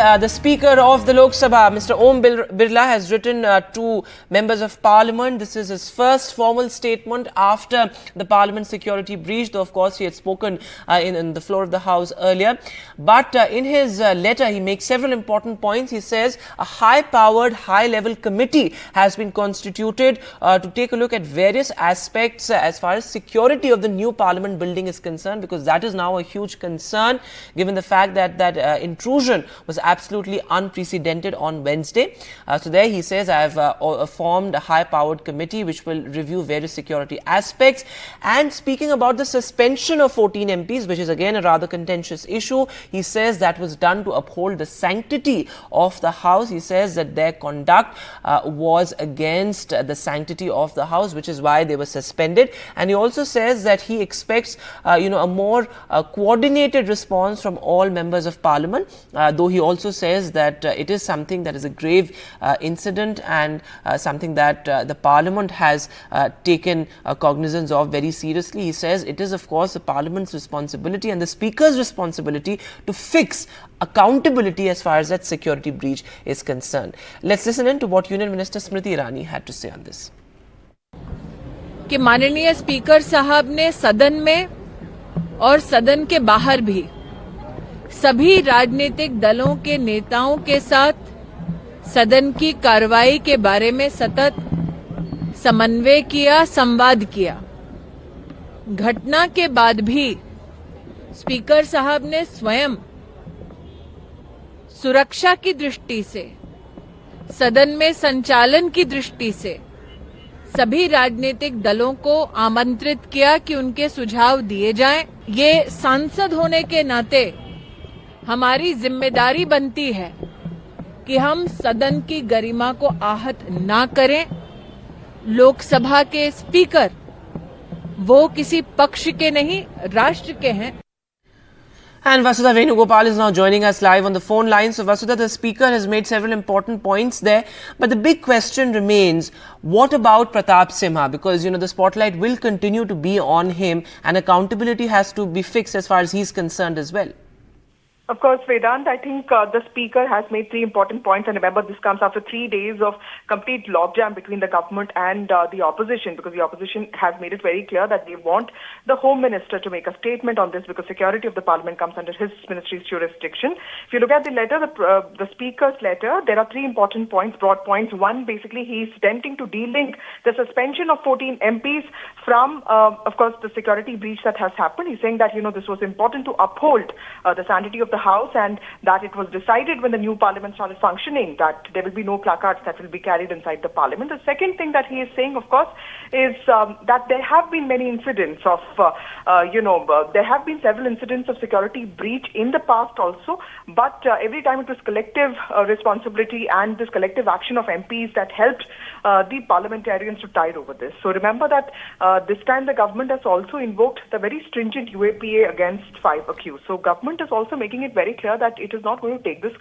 the Speaker of the Lok Sabha, Mr. Birla, has written to members of Parliament. This is his first formal statement after the Parliament security breach, though of course he had spoken in the floor of the House earlier. But in his letter, he makes several important points. He says a high-powered, high-level committee has been constituted to take a look at various aspects as far as security of the new Parliament building is concerned, because that is now a huge concern given the fact that intrusion was absolutely unprecedented on Wednesday. So there he says, I have formed a high-powered committee which will review various security aspects. And speaking about the suspension of 14 MPs, which is again a rather contentious issue, he says that was done to uphold the sanctity of the House. He says that their conduct was against the sanctity of the House, which is why they were suspended. And he also says that he expects a more coordinated response from all members of Parliament, though he also says that it is something that is a grave incident and something that the Parliament has taken cognizance of very seriously. He says it is of course the Parliament's responsibility and the Speaker's responsibility to fix accountability as far as that security breach is concerned. Let's listen in to what Union Minister Smriti Irani had to say on this. कि माननीय speaker साहब ने सदन में और सदन के बाहर भी सभी राजनीतिक दलों के नेताओं के साथ सदन की कार्रवाई के बारे में सतत समन्वय किया, संवाद किया। घटना के बाद भी स्पीकर साहब ने स्वयं सुरक्षा की दृष्टि से, सदन में संचालन की दृष्टि से सभी राजनीतिक दलों को आमंत्रित किया कि उनके सुझाव दिए जाएं। ये सांसद होने के नाते हमारी जिम्मेदारी बनती है कि हम सदन की गरिमा को आहत ना करें। लोकसभा के स्पीकर वो किसी पक्ष के नहीं, राष्ट्र के हैं। And Vasudha Venugopal is now joining us live on the phone line. So Vasudha, the Speaker has made several important points there. But the big question remains, what about Pratap Simha? Because, the spotlight will continue to be on him and accountability has to be fixed as far as he's concerned as well. Of course, Vedant, I think the Speaker has made three important points. And remember, this comes after 3 days of complete logjam between the government and the opposition, because the opposition has made it very clear that they want the Home Minister to make a statement on this, because security of the Parliament comes under his ministry's jurisdiction. If you look at the letter, the Speaker's letter, there are three important points, broad points. One, basically, he's attempting to de-link the suspension of 14 MPs from, of course, the security breach that has happened. He's saying that, this was important to uphold the sanctity of the House, and that it was decided when the new Parliament started functioning that there will be no placards that will be carried inside the Parliament. The second thing that he is saying, of course, is that there have been many incidents of, there have been several incidents of security breach in the past also, but every time it was collective responsibility and this collective action of MPs that helped the parliamentarians to tide over this. So remember that this time the government has also invoked the very stringent UAPA against 5 accused. So government is also making it very clear that it is not going to take this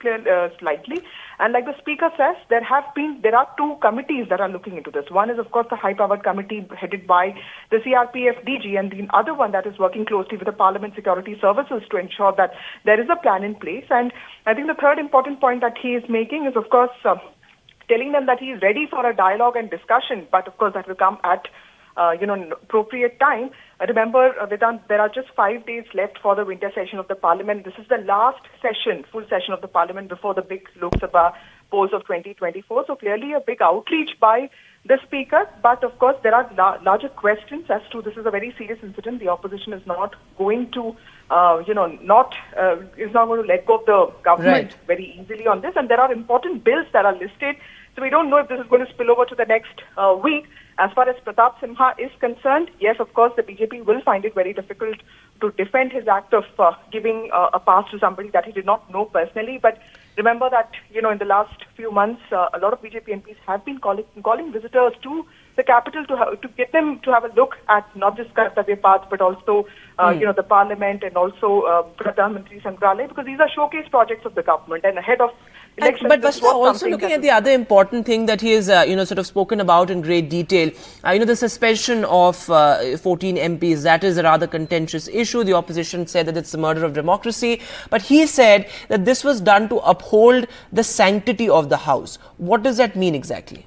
slightly. And like the Speaker says, there are two committees that are looking into this. One is, of course, the high-powered committee headed by the CRPF DG, and the other one that is working closely with the Parliament Security Services to ensure that there is a plan in place. And I think the third important point that he is making is, of course, telling them that he is ready for a dialogue and discussion, but of course that will come at appropriate time. Remember, Vedant, there are just 5 days left for the winter session of the Parliament. This is the last session, full session of the Parliament before the big Lok Sabha polls of 2024. So clearly a big outreach by the Speaker. But of course, there are larger questions as to this is a very serious incident. The opposition is not going to, is not going to let go of the government very easily on this. And there are important bills that are listed. So we don't know if this is going to spill over to the next week. As far as Pratap Simha is concerned, yes, of course, the BJP will find it very difficult to defend his act of giving a pass to somebody that he did not know personally. But remember that, in the last few months, a lot of BJP MPs have been calling visitors to the capital to get them to have a look at not just Kartavya Path, but also, the Parliament and also Pradhan Mantri Sangrahalaya, because these are showcase projects of the government. And ahead of elections. But This Vasudha, was also something looking that at the other important thing that he has, sort of spoken about in great detail, the suspension of 14 MPs, that is a rather contentious issue. The opposition said that it's the murder of democracy. But he said that this was done to uphold the sanctity of the House. What does that mean exactly?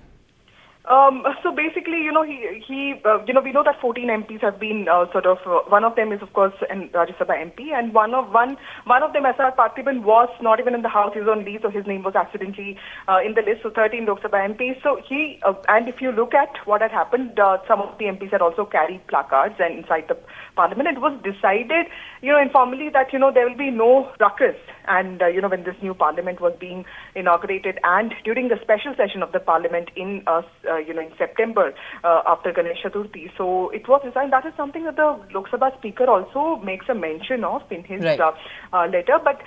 So basically, we know that 14 MPs have been one of them is of course an Rajya Sabha MP, and one of them, S.R. Parthiban, was not even in the House. He was on leave, so his name was accidentally in the list. So 13 Lok Sabha MPs. So and if you look at what had happened, some of the MPs had also carried placards and inside the Parliament. It was decided, informally that there will be no ruckus. And when this new Parliament was being inaugurated, and during the special session of the Parliament in September after Ganesh Chaturthi. So it was designed. That is something that the Lok Sabha Speaker also makes a mention of in his letter. But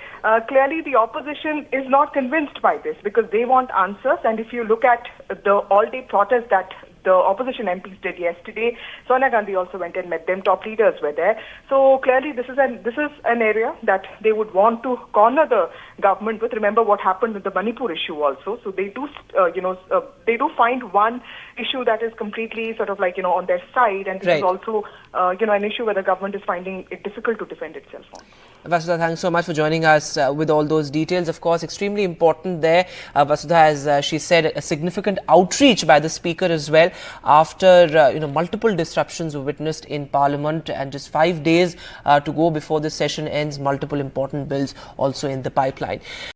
clearly the opposition is not convinced by this because they want answers. And if you look at the all-day protest that the opposition MPs did yesterday, Sonia Gandhi also went and met them. Top leaders were there. So clearly, this is an area that they would want to corner the government with. Remember what happened with the Manipur issue also. So they do, they do find one issue that is completely on their side, and this is also an issue where the government is finding it difficult to defend itself on. Vasudha, thanks so much for joining us with all those details. Of course, extremely important there. Vasudha, as she said, a significant outreach by the Speaker as well after multiple disruptions were witnessed in Parliament, and just 5 days to go before the session ends. Multiple important bills also in the pipeline.